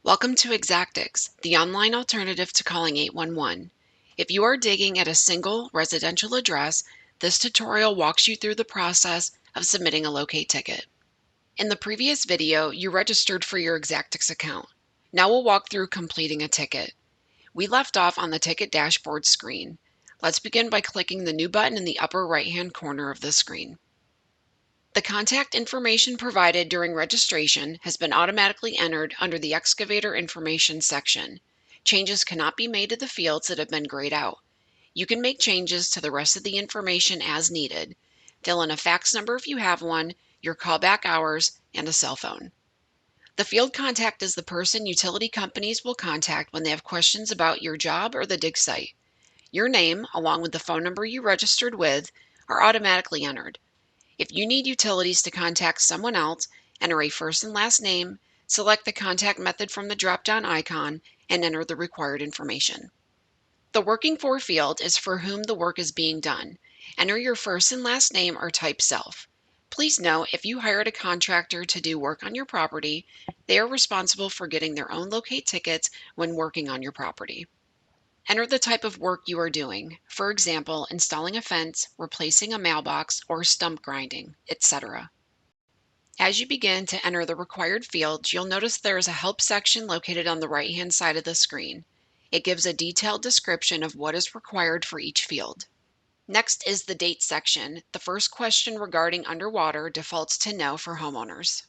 Welcome to Exactix, the online alternative to calling 811. If you are digging at a single residential address, this tutorial walks you through the process of submitting a locate ticket. In the previous video, you registered for your Exactix account. Now we'll walk through completing a ticket. We left off on the ticket dashboard screen. Let's begin by clicking the new button in the upper right-hand corner of the screen. The contact information provided during registration has been automatically entered under the excavator information section. Changes cannot be made to the fields that have been grayed out. You can make changes to the rest of the information as needed. Fill in a fax number if you have one, your callback hours, and a cell phone. The field contact is the person utility companies will contact when they have questions about your job or the dig site. Your name, along with the phone number you registered with, are automatically entered. If you need utilities to contact someone else, enter a first and last name, select the contact method from the drop-down icon, and enter the required information. The working for field is for whom the work is being done. Enter your first and last name or type self. Please note, if you hired a contractor to do work on your property, they are responsible for getting their own locate tickets when working on your property. Enter the type of work you are doing, for example, installing a fence, replacing a mailbox, or stump grinding, etc. As you begin to enter the required fields, you'll notice there is a help section located on the right-hand side of the screen. It gives a detailed description of what is required for each field. Next is the date section. The first question regarding underwater defaults to no for homeowners.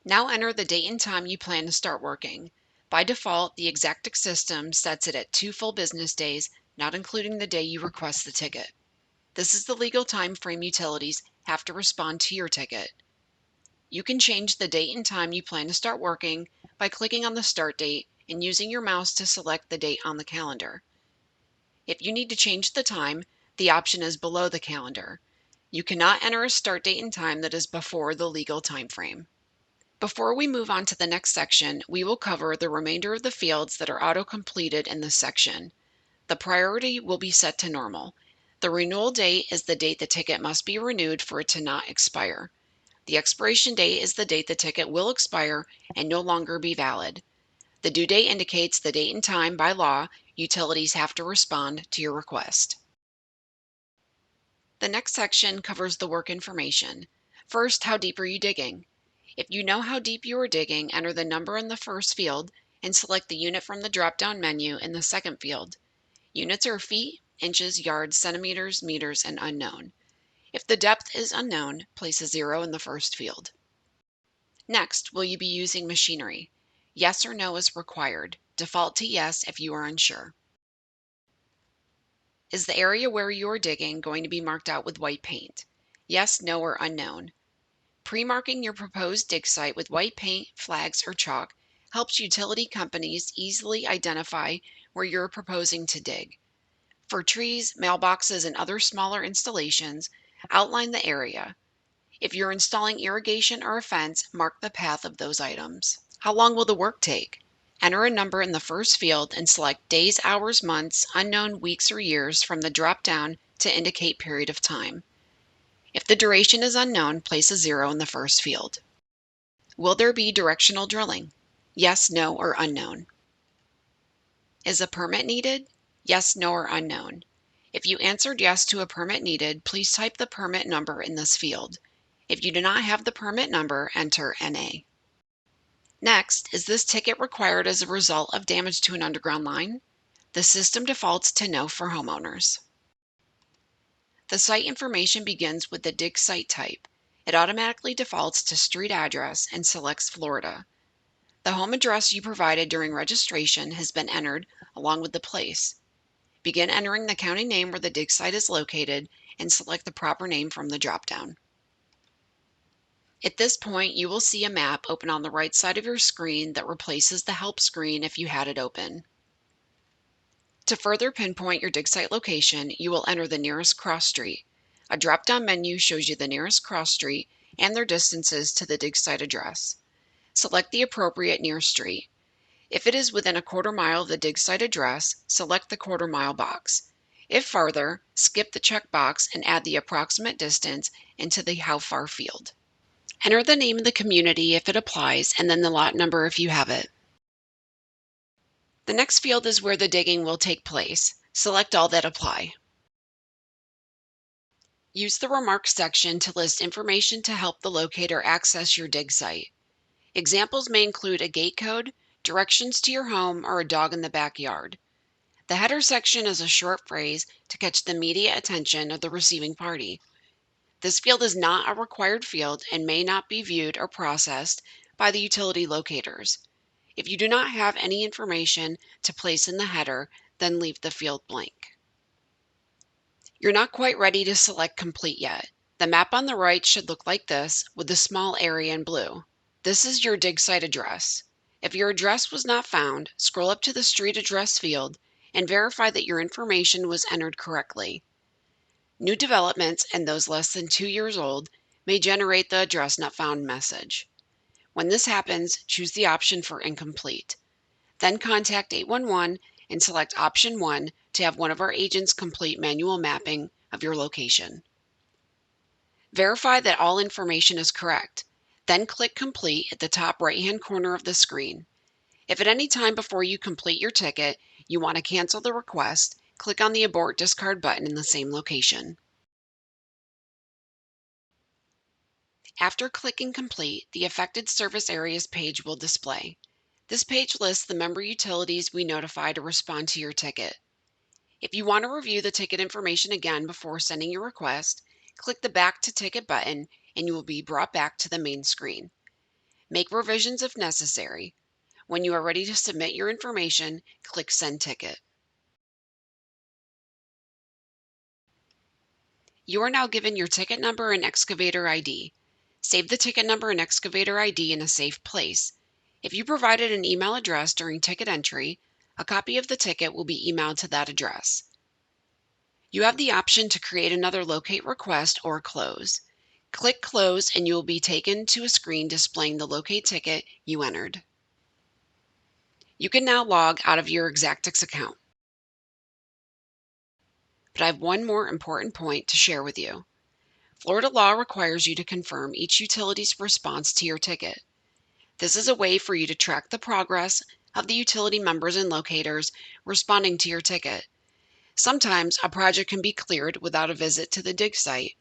Now enter the date and time you plan to start working. By default, the Exactix system sets it at 2 full business days, not including the day you request the ticket. This is the legal time frame utilities have to respond to your ticket. You can change the date and time you plan to start working by clicking on the start date and using your mouse to select the date on the calendar. If you need to change the time, the option is below the calendar. You cannot enter a start date and time that is before the legal time frame. Before we move on to the next section, we will cover the remainder of the fields that are auto-completed in this section. The priority will be set to normal. The renewal date is the date the ticket must be renewed for it to not expire. The expiration date is the date the ticket will expire and no longer be valid. The due date indicates the date and time by law utilities have to respond to your request. The next section covers the work information. First, how deep are you digging? If you know how deep you are digging, enter the number in the first field and select the unit from the drop-down menu in the second field. Units are feet, inches, yards, centimeters, meters, and unknown. If the depth is unknown, place a 0 in the first field. Next, will you be using machinery? Yes or no is required. Default to yes if you are unsure. Is the area where you are digging going to be marked out with white paint? Yes, no, or unknown. Pre-marking your proposed dig site with white paint, flags, or chalk helps utility companies easily identify where you're proposing to dig. For trees, mailboxes, and other smaller installations, outline the area. If you're installing irrigation or a fence, mark the path of those items. How long will the work take? Enter a number in the first field and select days, hours, months, unknown weeks or years from the drop-down to indicate period of time. If the duration is unknown, place a 0 in the first field. Will there be directional drilling? Yes, no, or unknown. Is a permit needed? Yes, no, or unknown. If you answered yes to a permit needed, please type the permit number in this field. If you do not have the permit number, enter NA. Next, is this ticket required as a result of damage to an underground line? The system defaults to no for homeowners. The site information begins with the dig site type. It automatically defaults to street address and selects Florida. The home address you provided during registration has been entered along with the place. Begin entering the county name where the dig site is located and select the proper name from the drop-down. At this point, you will see a map open on the right side of your screen that replaces the help screen if you had it open. To further pinpoint your dig site location, you will enter the nearest cross street. A drop-down menu shows you the nearest cross street and their distances to the dig site address. Select the appropriate near street. If it is within a quarter mile of the dig site address, select the quarter mile box. If farther, skip the check box and add the approximate distance into the how far field. Enter the name of the community if it applies, and then the lot number if you have it. The next field is where the digging will take place. Select all that apply. Use the remarks section to list information to help the locator access your dig site. Examples may include a gate code, directions to your home, or a dog in the backyard. The header section is a short phrase to catch the immediate attention of the receiving party. This field is not a required field and may not be viewed or processed by the utility locators. If you do not have any information to place in the header, then leave the field blank. You're not quite ready to select complete yet. The map on the right should look like this, with a small area in blue. This is your dig site address. If your address was not found, scroll up to the street address field and verify that your information was entered correctly. New developments and those less than 2 years old may generate the address not found message. When this happens, choose the option for incomplete. Then contact 811 and select option 1 to have one of our agents complete manual mapping of your location. Verify that all information is correct. Then click complete at the top right-hand corner of the screen. If at any time before you complete your ticket you want to cancel the request, click on the Abort Discard button in the same location. After clicking complete, the affected service areas page will display. This page lists the member utilities we notify to respond to your ticket. If you want to review the ticket information again before sending your request, click the Back to Ticket button and you will be brought back to the main screen. Make revisions if necessary. When you are ready to submit your information, click Send Ticket. You are now given your ticket number and excavator ID. Save the ticket number and excavator ID in a safe place. If you provided an email address during ticket entry, a copy of the ticket will be emailed to that address. You have the option to create another locate request or close. Click Close and you will be taken to a screen displaying the locate ticket you entered. You can now log out of your Exactix account. But I have one more important point to share with you. Florida law requires you to confirm each utility's response to your ticket. This is a way for you to track the progress of the utility members and locators responding to your ticket. Sometimes a project can be cleared without a visit to the dig site.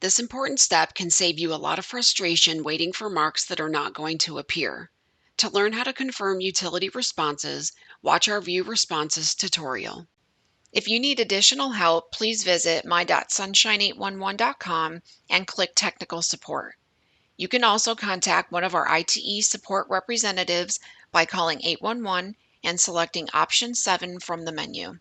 This important step can save you a lot of frustration waiting for marks that are not going to appear. To learn how to confirm utility responses, watch our View Responses tutorial. If you need additional help, please visit my.sunshine811.com and click Technical Support. You can also contact one of our ITE support representatives by calling 811 and selecting option 7 from the menu.